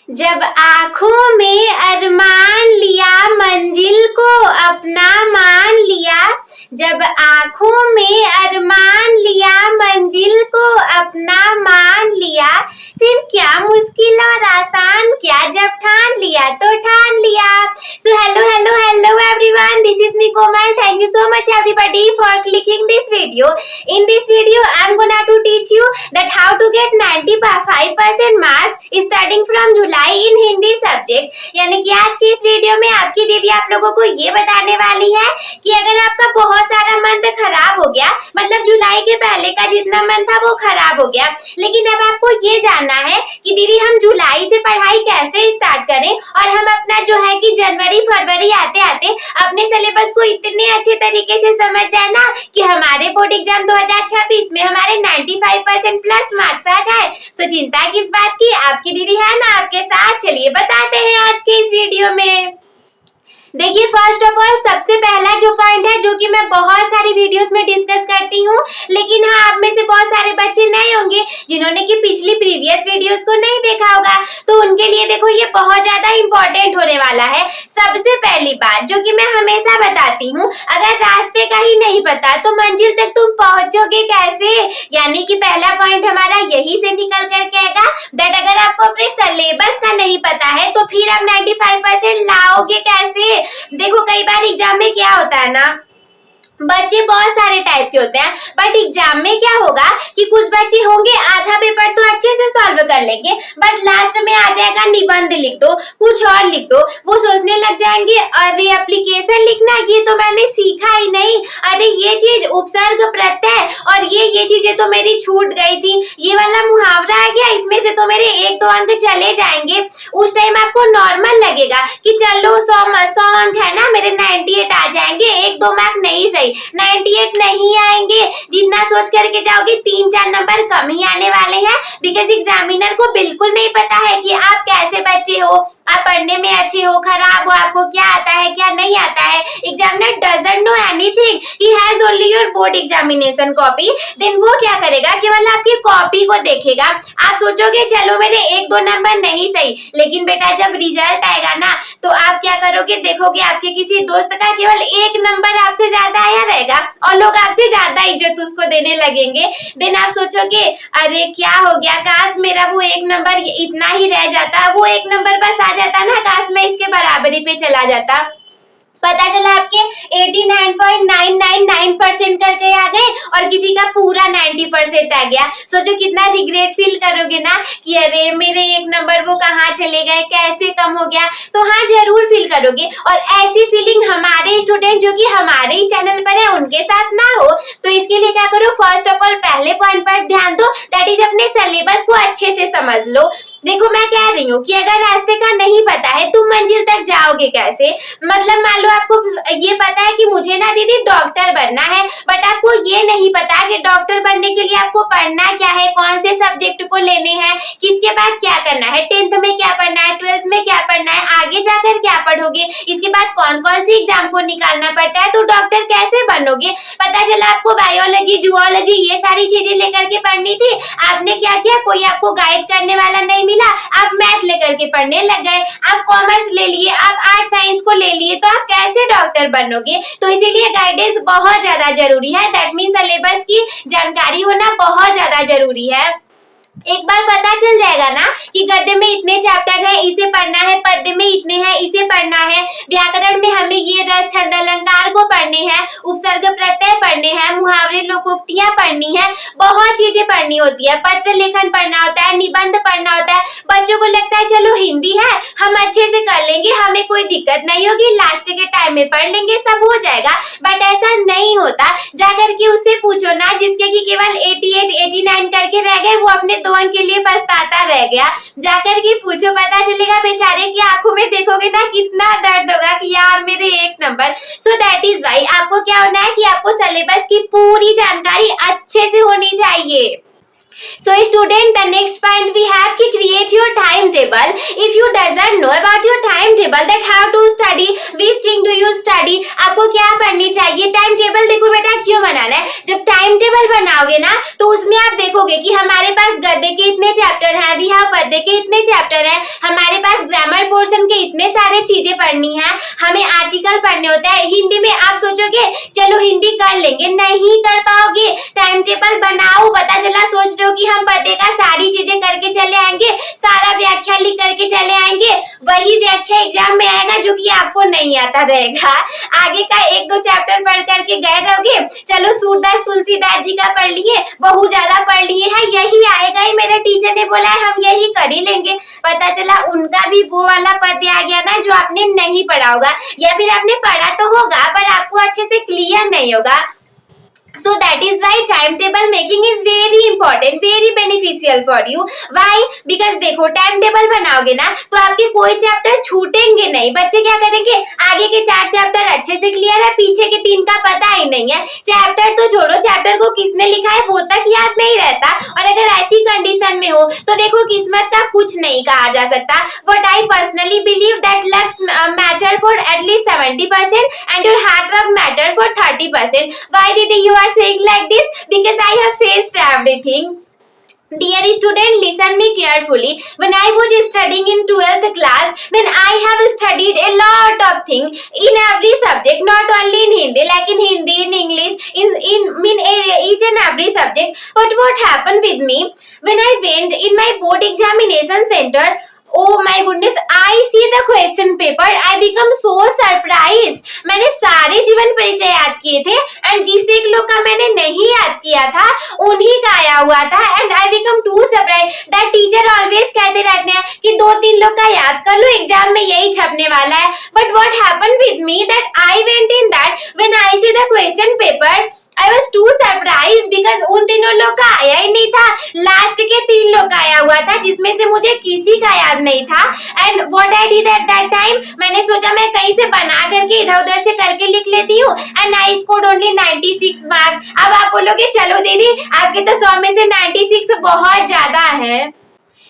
जब आँखों में अरमान लिया, मंजिल को अपना मान लिया। जब आँखों में अरमान लिया, मंजिल को अपना मान लिया। फिर क्या मुश्किल और आसान, क्या जब ठान लिया तो ठान लिया। So hello everyone, this is me Komal. Thank you so much everybody for clicking this video. In this video I am gonna to teach you that how to get 95% marks starting from July in Hindi subject. यानी कि आज की इस video में आपकी दीदी आप लोगों को ये बताने वाली है कि अगर आपका बहुत सारा मंथ खराब हो गया, मतलब जुलाई के पहले का जितना मंथ था वो खराब हो गया, लेकिन अब आपको ये जानना है कि दीदी हम जुलाई से पढ़ाई कैसे स्टार्ट करें और हम अपना जो है कि जनवरी फरवरी आते आते अपने सिलेबस को इतने अच्छे तरीके से समझ जाए ना कि हमारे बोर्ड एग्जाम 2026 में हमारे 95% प्लस मार्क्स आ जाए। तो चिंता किस बात की, आपकी दीदी है ना आपके साथ। चलिए बताते हैं आज के इस वीडियो में। देखिए फर्स्ट ऑफ ऑल सबसे पहला जो पॉइंट है जो कि मैं बहुत सारी वीडियोस में डिस्कस करती हूँ, लेकिन हाँ आप में से बहुत सारे बच्चे नए होंगे जिन्होंने कि पिछली प्रीवियस वीडियोस को नहीं देखा होगा, तो उनके लिए देखो ये बहुत ज्यादा इंपॉर्टेंट होने वाला है। सबसे पहली बात जो कि मैं हमेशा बताती हूँ, अगर रास्ते का ही नहीं पता तो मंजिल तक तुम पहुंचोगे कैसे। यानी कि पहला पॉइंट हमारा यही से निकल करके आएगा दैट अगर आपको अपने सिलेबस का नहीं पता है तो फिर आप 95% लाओगे कैसे। देखो कई बार एग्जाम में क्या होता है ना, बच्चे बहुत सारे टाइप के होते हैं, बट एग्जाम में क्या होगा कि कुछ बच्चे होंगे आधा पेपर तो अच्छे से सॉल्व कर लेंगे, बट लास्ट में आ जाएगा निबंध लिख दो, कुछ और लिख दो। वो सोचने लग जाएंगे अरे एप्लीकेशन लिखना ये तो मैंने सीखा ही नहीं, अरे ये चीज उपसर्ग प्रत्यय और ये चीजें तो मेरी छूट गई थी, ये वाला मुहावरा आ गया इसमें से तो मेरे 1-2 अंक चले जाएंगे। उस टाइम आपको नॉर्मल लगेगा कि चलो 100 अंक है ना, मेरे 98 आ जाएंगे, 1-2 मार्क नहीं सही, 98 नहीं आएंगे। जितना सोच करके जाओगे 3-4 नंबर कम ही आने वाले हैं, बिकॉज एग्जामिनर को बिल्कुल नहीं पता है कि आप कैसे बच्चे हो, आप पढ़ने में अच्छे हो खराब हो, आपको क्या आता है क्या नहीं आता है। Examiner doesn't know anything, he has only your board examination copy. Then वो क्या करेगा, केवल आपकी कॉपी को देखेगा। आप सोचोगे चलो मेरे 1-2 नंबर नहीं सही, लेकिन बेटा जब रिजल्ट आएगा ना तो आप क्या करोगे, देखोगे आपके किसी दोस्त का केवल 1 नंबर आपसे ज्यादा आया रहेगा और लोग आपसे ज्यादा इज्जत उसको देने लगेंगे। देन आप सोचोगे अरे क्या हो गया, काश मेरा वो 1 नंबर इतना ही रह जाता, वो 1 नंबर बस आ जाता ना, काश मैं इसके बराबरी पे चला जाता। पता चला आपके 89.999% करके आ गए और किसी का पूरा 90% आ गया। सोचो कितना रिग्रेट फील करोगे ना कि अरे मेरे 1 नंबर वो कहाँ चले गए, कैसे कम हो गया। तो हाँ जरूर फील करोगे, और ऐसी फीलिंग हमारे स्टूडेंट जो कि हमारे ही चैनल पर है उनके साथ ना हो, तो इसके लिए क्या करो, फर्स्ट ऑफ ऑल पहले पॉइंट पर ध्यान दो, दैट इज अपने सिलेबस को अच्छे से समझ लो। देखो मैं कह रही हूँ कि अगर रास्ते का नहीं पता है तुम मंजिल तक जाओगे कैसे। मतलब मान लो आपको ये पता है कि मुझे ना दीदी डॉक्टर बनना है, बट आपको ये नहीं पता कि डॉक्टर बनने के लिए आपको पढ़ना क्या है, कौन से सब्जेक्ट को लेने हैं, किसके बाद क्या करना है, 10th में क्या पढ़ना है, 12th में क्या पढ़ना है, आगे जाकर क्या पढ़ोगे, इसके बाद कौन कौन सी एग्जाम को निकालना पड़ता है, तो डॉक्टर कैसे बनोगे। पता चला आपको बायोलॉजी जूलॉजी ये सारी चीजें लेकर के पढ़नी थी, आपने क्या किया, कोई आपको गाइड करने वाला नहीं मिला, आप मैथ लेकर के पढ़ने लग गए, आप कॉमर्स ले लिए, आप आर्ट साइंस को ले लिए, तो आप कैसे डॉक्टर बनोगे। तो इसीलिए गाइडेंस बहुत ज्यादा जरूरी है, दैट मीन सिलेबस की जानकारी होना बहुत ज्यादा जरूरी है। एक बार पता चल जाएगा ना कि गद्य में इतने चैप्टर है इसे पढ़ना है, पद्य में इतने हैं इसे पढ़ना है, व्याकरण में हमें ये रस छंद अलंकार को पढ़ने हैं, उपसर्ग प्रत्यय पढ़ने हैं, मुहावरे लोकोक्तियां पढ़नी है, बहुत चीजें पढ़नी होती है, पत्र लेखन पढ़ना होता है, निबंध पढ़ना होता है। बच्चों को लगता है चलो हिंदी है हम अच्छे से कर लेंगे, हमें कोई दिक्कत नहीं होगी, लास्ट के टाइम में पढ़ लेंगे सब हो जाएगा, बट ऐसा नहीं होता। जाकर के उससे पूछो ना जिसके की केवल 88 89 करके रह गए, वो अपने 2 अंक के लिए पछताता रह गया। जाकर के पूछो, पता चलेगा बेचारे की आंखों में देखोगे ना कितना दर्द होगा कि यार मेरे 1 नंबर। सो दैट इज वाई आपको क्या होना है कि आपको सिलेबस की पूरी जानकारी अच्छे से होनी चाहिए। So student, the next point we have to create your timetable. If you doesn't know about your timetable, that how to study, which thing do you study, आपको क्या पढ़नी चाहिए। टाइम टेबल देखो बेटा क्यों बनाना है, जब टाइम टेबल बनाओगे ना तो उसमें आप देखोगे कि हमारे पास गद्य के इतने चैप्टर हैं, भी हाँ पद्य के इतने चैप्टर हैं, हमारे पोर्शन के इतने सारे चीजें पढ़नी है, हमें आर्टिकल पढ़ने होता है। हिंदी में आप सोचोगे चलो हिंदी कर लेंगे, नहीं कर पाओगे। टाइम टेबल बनाओ, पता चला सोच रहे हो कि हम पते का सारी चीजें करके चले आएंगे, सारा व्याख्या लिख करके चले आएंगे, वही व्याख्या एग्जाम में आएगा जो कि आपको नहीं आता रहेगा। आगे का एक दो चैप्टर पढ़ करके गए रहोगे, चलो सूरदास तुलसीदास जी का पढ़ लिए, बहुत ज्यादा पढ़ लिए हैं, यही आएगा ही, मेरे टीचर ने बोला है हम यही कर ही लेंगे। पता चला उनका भी वो वाला पद आ गया ना जो आपने नहीं पढ़ा होगा, या फिर आपने पढ़ा तो होगा पर आपको अच्छे से क्लियर नहीं होगा। So that is why timetable making is very important, very beneficial for you. Why? Because देखो टाइम टेबल बनाओगे ना तो आपके कोई चैप्टर छूटेंगे नहीं। बच्चे क्या करेंगे, आगे के 4 चैप्टर अच्छे से क्लियर है, पीछे के 3 का पता ही नहीं है। चैप्टर तो छोड़ो, चैप्टर को किसने लिखा है वो तक याद नहीं रहता। और अगर ऐसी कंडीशन में हो तो देखो किस्मत का कुछ नहीं कहा जा सकता। What I personally believe that luck matter for at least 70% and your hard work matter for 30%. Why did you are saying like this? Because I have faced everything. Dear student, listen me carefully. When I was studying in 12th class, then I have studied a lot of things in every subject, not only in Hindi, like in Hindi, in English, in each and every subject. But what happened with me when I went in my board examination center? Oh my goodness, I see the question paper, I become so surprised. मैंने सारे जीवन परिचय याद किए थे and जिस एक लोग का मैंने नहीं याद किया था उन्हीं का आया हुआ था and I become too surprised that teacher always कहते रहते हैं कि 2-3 लोग का याद कर लो, एग्जाम में यही छपने वाला है। But what happened with me that I went in that when I see the question paper, I was too surprised because उन तीनों लोग का आया ही नहीं था, लास्ट के 3 लोग का आया हुआ था जिसमें से मुझे किसी का याद नहीं था। And what I did at that time, मैंने सोचा मैं कहीं से बना करके इधर उधर से करके लिख लेती हूँ and I scored only 96 marks. अब आप बोलोगे चलो दीदी आपके तो 100 में से 96 बहुत ज्यादा है।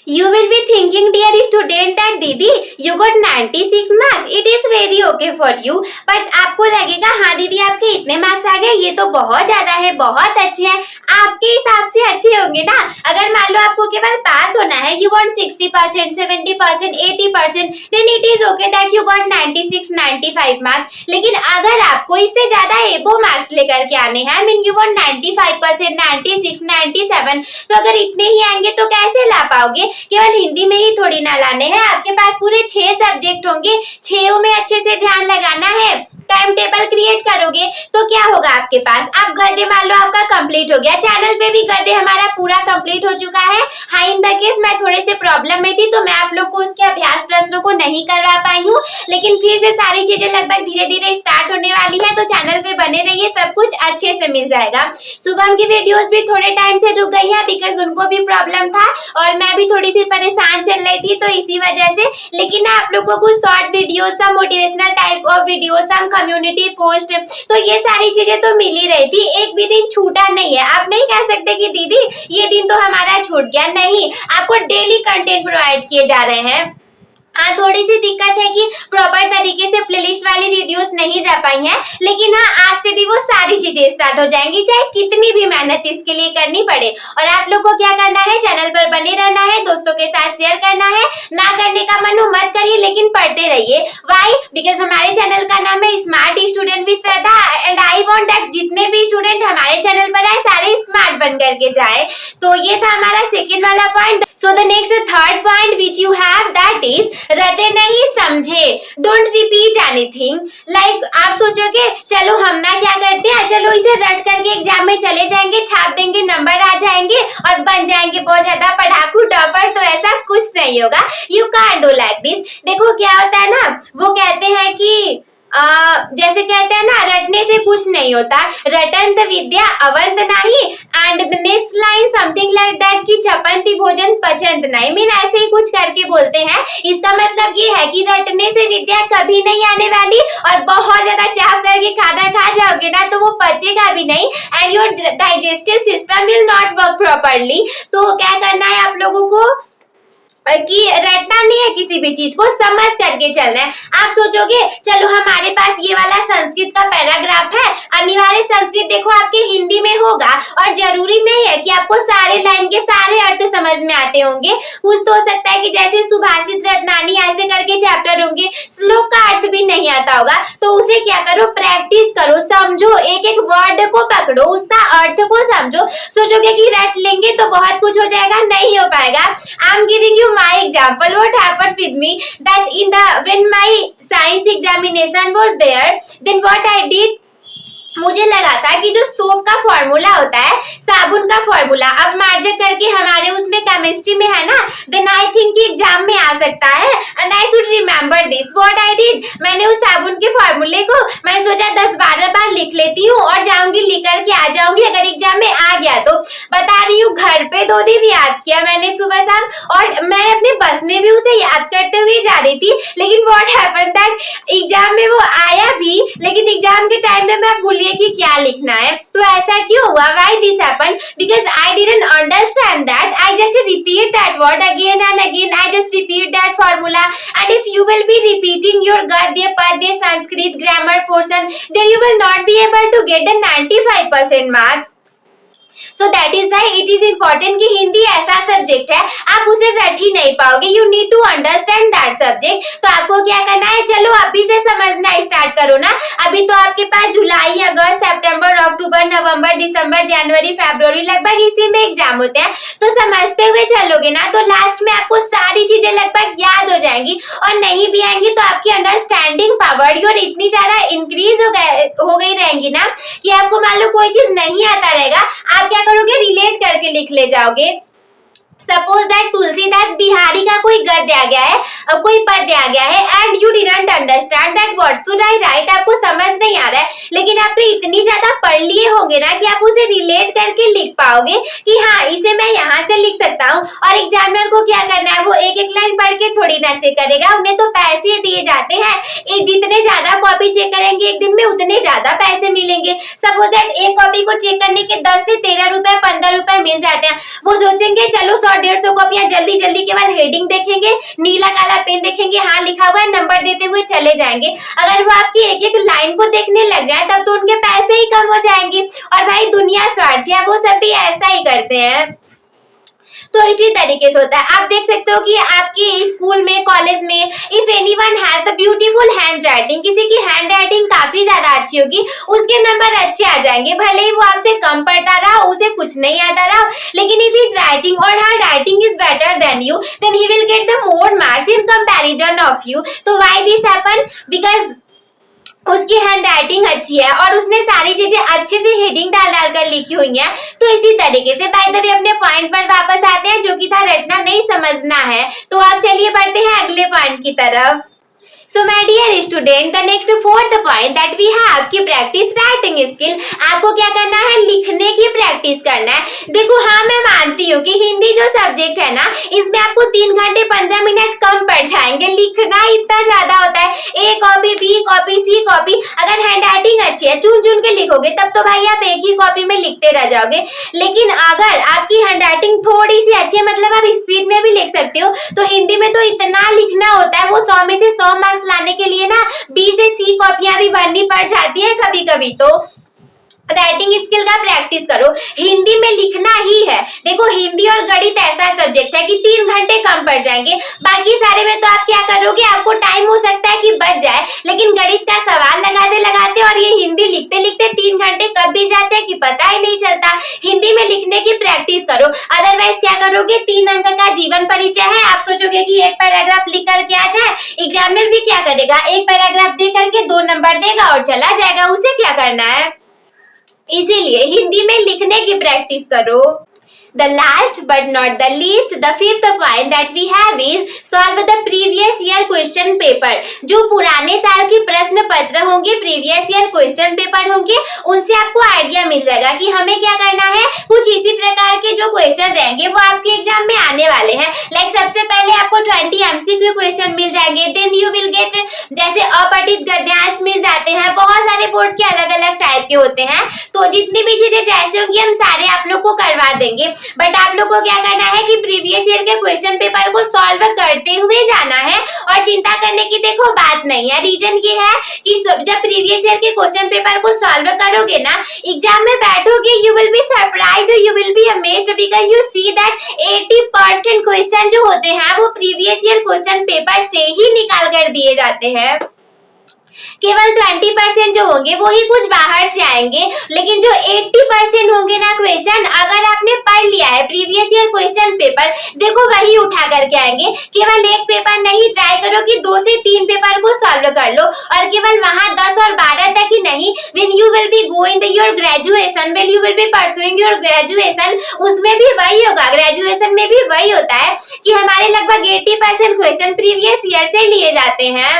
You will be thinking dear student that दीदी you got 96 marks, it is very okay for you, but आपको लगेगा हाँ दीदी आपके इतने मार्क्स आ गए, ये तो बहुत ज्यादा है, बहुत अच्छे हैं। आपके हिसाब से अच्छे होंगे ना। अगर मान लो आपको केवल पास होना है, you want 60%, 70%, 80%, then it is okay that you got 96, 95 marks। लेकिन अगर आपको इससे ज्यादा एबो मार्क्स लेकर के आने हैं, I mean you want 95%, 96, 97, तो अगर इतने ही आएंगे तो कैसे ला पाओगे? केवल हिंदी में ही थोड़ी ना लाने हैं, आपके पास पूरे 6 सब्जेक्ट होंगे, 6 में अच्छे से ध्यान लगाना है। टाइम टेबल क्रिएट करोगे तो क्या होगा आपके पास, आप गद्य मान लो आपका कंप्लीट हो गया, चैनल पे भी गद्य हमारा पूरा कंप्लीट हो चुका है। हाँ इन द केस मैं थोड़े से प्रॉब्लम में थी तो मैं आप लोग को उसके अभ्यास प्रश्नों को नहीं करवा पाई हूँ, लेकिन फिर से सारी चीजें लगभग धीरे धीरे स्टार्ट होने वाली है, तो चैनल पे बने रहिए, सब कुछ अच्छे से मिल जाएगा। शुभम की वीडियोस भी थोड़े टाइम से रुक गई है बिकॉज उनको भी प्रॉब्लम था और मैं भी थोड़ी सी परेशान चल रही थी, तो इसी वजह से। लेकिन आप लोग को कुछ short video, some motivational type of video, some community post, तो ये सारी चीजें तो मिल ही रही थी, एक भी दिन छूटा नहीं है। आप नहीं कह सकते कि दीदी ये दिन तो हमारा छूट गया, नहीं, आपको डेली कंटेंट प्रोवाइड किए जा रहे हैं। हाँ थोड़ी सी दिक्कत है कि प्रॉपर तरीके से प्लेलिस्ट वाली वीडियोस नहीं जा पाई हैं, लेकिन हाँ आज से भी वो सारी चीजें स्टार्ट हो जाएंगी, चाहे कितनी भी मेहनत इसके लिए करनी पड़े। और आप लोग को क्या करना है, चैनल पर बने रहना है, दोस्तों के साथ शेयर करना है, ना करने का मन हो मत करिए लेकिन पढ़ते रहिए। वाई? बिकॉज हमारे चैनल का नाम है smart student with Shraddha and I want that जितने भी स्टूडेंट हमारे चैनल पर आए सारे स्मार्ट बन करके जाए। तो ये था हमारा सेकेंड वाला point. So the next third point which you have that is रटे नहीं समझे, डोंट रिपीट एनीथिंग। लाइक आप सोचोगे चलो हम ना क्या करते हैं, चलो इसे रट करके एग्जाम में चले जाएंगे, छाप देंगे, नंबर आ जाएंगे और बन जाएंगे बहुत ज्यादा पढ़ाकू टॉपर, तो ऐसा कुछ नहीं होगा। You can't do like this. देखो क्या होता है ना, वो कहते हैं कि जैसे कहते हैं ना रटने से कुछ नहीं होता, रटंत विद्या अवंत नहीं, and the next line something like that कि चपंती भोजन पचंत नहीं, मीन ऐसे ही कुछ करके बोलते हैं। इसका मतलब ये है कि रटने से विद्या कभी नहीं आने वाली और बहुत ज्यादा चाप करके खाना खा जाओगे ना तो वो पचेगा भी नहीं and your digestive system will not work properly. तो क्या करना है आप लोगों को कि रटना नहीं है कि किसी भी चीज को समझ करके चलना है। आप सोचोगे चलो हमारे पास ये वाला संस्कृत का पैराग्राफ है, अनिवार्य संस्कृत देखो आपके हिंदी में होगा और जरूरी नहीं है कि आपको सारे लाइन के सारे अर्थ समझ में आते होंगे। कुछ तो हो सकता है कि जैसे सुभाषित रत्नानी ऐसे करके चैप्टर होंगे, श्लोक का अर्थ भी नहीं आता होगा, तो उसे क्या करो, प्रैक्टिस करो, समझो, एक एक वर्ड को पकड़ो, उसका अर्थ को समझो। सोचोगे कि रट लेंगे तो बहुत कुछ हो जाएगा, नहीं हो पाएगा। I am giving you my example what happened with me that in the when my science examination was there, then what I did, मुझे लगा था कि जो सोप का फॉर्मूला होता है, साबुन का फॉर्मूला, अब मार्जक करके हमारे उसमें केमिस्ट्री में है ना, देन आई थिंक कि एग्जाम में आ सकता है and I should remember this. What I did, मैंने उस साबुन के फॉर्मूले को मैं सोचा 10-12 बार लिख लेती हूँ और जाऊंगी लिख करके आ जाऊंगी अगर एग्जाम में आ गया तो। बता रही हूँ घर पे 2 दिन याद किया मैंने सुबह शाम, और मैं अपने बस में भी उसे याद करते हुए जा रही थी, लेकिन व्हाट हैपेंड दैट एग्जाम में वो आया भी, लेकिन एग्जाम के टाइम में मैं भूल कि क्या लिखना है। तो ऐसा क्यों हुआ? Why this happened? Because I didn't understand that. I just repeat that word again and again. I just repeat that formula. And if you will be repeating your Gadya, Padya, Sanskrit grammar portion, then you will not be able to get the 95% marks. So that is why it is important कि हिंदी ऐसा subject है आप उसे रट ही नहीं पाओगे। You need to understand that subject. तो आपको क्या करना है, चलो अभी से समझना स्टार्ट करो ना। अभी तो आपके पास जुलाई, अगस्त, सितंबर, अक्टूबर, नवंबर, दिसंबर, जनवरी, फरवरी लगभग इसी में एग्जाम होते हैं, तो समझते हुए चलोगे ना तो लास्ट में आपको सारी चीजें लगभग याद हो जाएंगी, और नहीं भी आएंगी तो आपकी अंडरस्टैंडिंग पावर और इतनी ज्यादा इंक्रीज हो गई रहेंगी ना कि आपको मान लो कोई चीज नहीं आता रहेगा, आप क्या करोगे, रिलेट करके लिख ले जाओगे। सपोज दैट तुलसीदास बिहारी का कोई गद्य आ गया है, कोई पद्य आ गया है and you didn't understand that what should I right, आपको समझ नहीं आ रहा है, लेकिन आप तो इतनी ज्यादा पढ़ लिए होंगे ना कि आप उसे रिलेट करके लिख पाओगे कि हाँ इसे मैं यहाँ से लिख सकता हूँ। और एग्जामिनर को क्या करना है, वो एक एक लाइन पढ़ के थोड़ी ना चेक करेगा, उन्हें तो पैसे दिए जाते हैं, जितने ज्यादा कॉपी चेक करेंगे एक दिन में उतने ज्यादा पैसे मिलेंगे। सपोज दैट एक कॉपी को चेक करने के 10 से 13 रुपए 15 रुपए मिल जाते हैं, वो सोचेंगे चलो 100-150 कॉपियां जल्दी जल्दी केवल हेडिंग देखेंगे, नीला काला पेन देखेंगे, हाँ लिखा हुआ है, नंबर देते हुए चले जाएंगे। अगर वो आपकी एक एक लाइन को देखने लग जाए तब तो उनके पैसे ही कम हो जाएंगे। और भाई दुनिया स्वार्थी है, वो सब भी ऐसा ही करते हैं। तो इसी तरीके से होता है। आप देख सकते हो कि आपके स्कूल में, कॉलेज में, if anyone has the beautiful hand writing, किसी की हैंड राइटिंग काफी ज्यादा अच्छी होगी, उसके नंबर अच्छे आ जाएंगे, भले ही वो आपसे कम पढ़ता रहा, उसे कुछ नहीं आता रहा, लेकिन इफ हिज राइटिंग और her writing is better than you, then he will get the more marks in comparison of you. तो व्हाई दिस हैपन, बिकॉज उसकी हैंड राइटिंग अच्छी है और उसने सारी चीजें अच्छे से हेडिंग डाल कर लिखी हुई है। तो इसी तरीके से बाय द वे अपने पॉइंट पर वापस आते हैं, जो कि था रटना नहीं समझना है। तो आप चलिए बढ़ते हैं अगले पॉइंट की तरफ। So my dear student, the next 4th point that we have कि प्रैक्टिस राइटिंग स्किल। आपको क्या करना है, लिखने की प्रैक्टिस करना है। देखो हाँ मैं मानती हूँ कि हिंदी जो सब्जेक्ट है ना, इसमें आपको 3 घंटे 15 मिनट कम पड़ जाएंगे, लिखना इतना ज्यादा होता है, A copy, B copy, C copy. अगर हैंड राइटिंग अच्छी है, चुन चुन के लिखोगे तब तो भाई आप एक ही कॉपी में लिखते रह जाओगे। लेकिन अगर आपकी हैंड राइटिंग थोड़ी सी अच्छी है, मतलब आप स्पीड में भी लिख सकते हो, तो हिंदी में तो इतना लिखना होता है, वो 100 में से 100 मार्क्स लाने के लिए ना बी से सी कॉपियां भी भरनी पड़ जाती है कभी कभी। तो राइटिंग स्किल का प्रैक्टिस करो, हिंदी में लिखना ही है। देखो हिंदी और गणित ऐसा सब्जेक्ट है कि 3 घंटे कम पड़ जाएंगे, बाकी सारे में तो आप क्या करोगे, आपको टाइम हो सकता है कि बच जाए, लेकिन गणित का सवाल लगाते लगाते और ये हिंदी लिखते लिखते 3 घंटे कब भी जाते हैं कि पता ही नहीं चलता। हिंदी में लिखने की प्रैक्टिस करो, अदरवाइज क्या करोगे, 3 अंक का जीवन परिचय है, आप सोचोगे कि एक पैराग्राफ लिख करके आ जाए, एग्जामिनर भी क्या करेगा, एक पैराग्राफ दे करके 2 नंबर देगा और चला जाएगा, उसे क्या करना है। इसीलिए हिंदी में लिखने की प्रैक्टिस करो। The last but not the least, the 5th point that we have is solve the previous year question paper। जो पुराने साल की प्रश्न पत्र होंगे, प्रीवियस ईयर क्वेश्चन पेपर होंगे, उनसे आपको आइडिया मिल जाएगा कि हमें क्या करना है। कुछ इसी प्रकार के जो क्वेश्चन रहेंगे वो आपके एग्जाम में आने वाले हैं। लाइक सबसे पहले आपको 20 MCQ क्वेश्चन मिल जाएंगे, देन यू विल गेट जैसे अपठित गद्यांश मिल जाते हैं, बहुत सारे बोर्ड के अलग अलग टाइप के होते हैं। तो जितनी भी चीजें जैसे होंगी हम सारे आप लोग को करवा देंगे, बट आप लोग को क्या करना है कि प्रीवियस ईयर के क्वेश्चन पेपर को सॉल्व करते हुए जाना है, करने की देखो बात नहीं है। रीजन ये है कि जब प्रीवियस ईयर के क्वेश्चन पेपर को सॉल्व करोगे ना, एग्जाम में बैठोगे, you will be surprised, you will be amazed because you see that 80% question जो होते हैं वो प्रीवियस ईयर क्वेश्चन पेपर से ही निकाल कर दिए जाते हैं। केवल 20% जो होंगे वो ही कुछ बाहर से आएंगे, लेकिन जो 80% होंगे ना क्वेश्चन, अगर आपने पढ़ लिया है प्रीवियस ईयर क्वेश्चन पेपर, देखो वही उठा करके आएंगे। केवल एक पेपर नहीं, ट्राई करो कि 2 से 3 पेपर को सॉल्व कर लो, और केवल वहां 10 और 12 तक ही नहीं, when you will be going your graduation, when you will be pursuing your graduation, उसमें भी वही होगा। ग्रेजुएशन में भी वही होता है कि हमारे लगभग 80% क्वेश्चन प्रीवियस ईयर से लिए जाते हैं।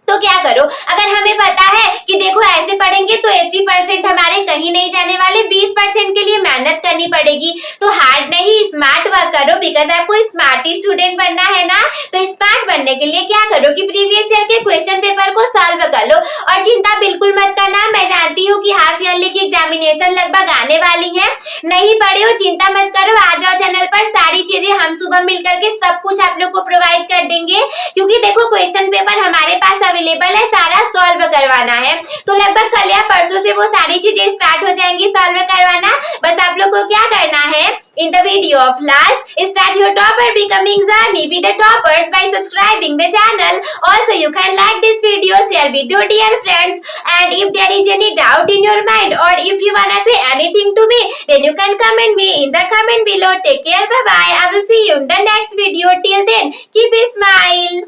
तो क्या करो, अगर हमें पता है कि देखो ऐसे पढ़ेंगे तो 80% हमारे कहीं नहीं जाने वाले, 20% के लिए मेहनत करनी पड़ेगी, तो हार्ड नहीं, स्मार्ट वर्क करो, बिकॉज आपको स्मार्ट स्टूडेंट बनना है ना। तो स्मार्ट बनने के लिए क्या करो कि प्रीवियस ईयर के क्वेश्चन पेपर को सॉल्व कर लो, और चिंता बिल्कुल मत करना। मैं जानती हूँ कि हाफ ईयरली की एग्जामिनेशन लगभग आने वाली है, नहीं पढ़े हो चिंता मत करो, आ जाओ चैनल पर, सारी चीजें हम सुबह मिलकर के सब कुछ आप लोग को प्रोवाइड कर देंगे, क्योंकि देखो क्वेश्चन पेपर हमारे पास अवेलेबल है, सारा सॉल्व करवाना है। तो लगभग कल या परसों से वो सारी चीजें स्टार्ट हो जाएंगी सॉल्व करवाना। बस आप लोग को क्या करना है, in the video of last, start your topper becoming journey with the toppers by subscribing the channel. Also you can like this video, share with your dear friends, and if there is any doubt in your mind or if you wanna say anything to me, then you can comment me in the comment below. Take care, bye bye, I will see you in the next video. Till then keep a smile.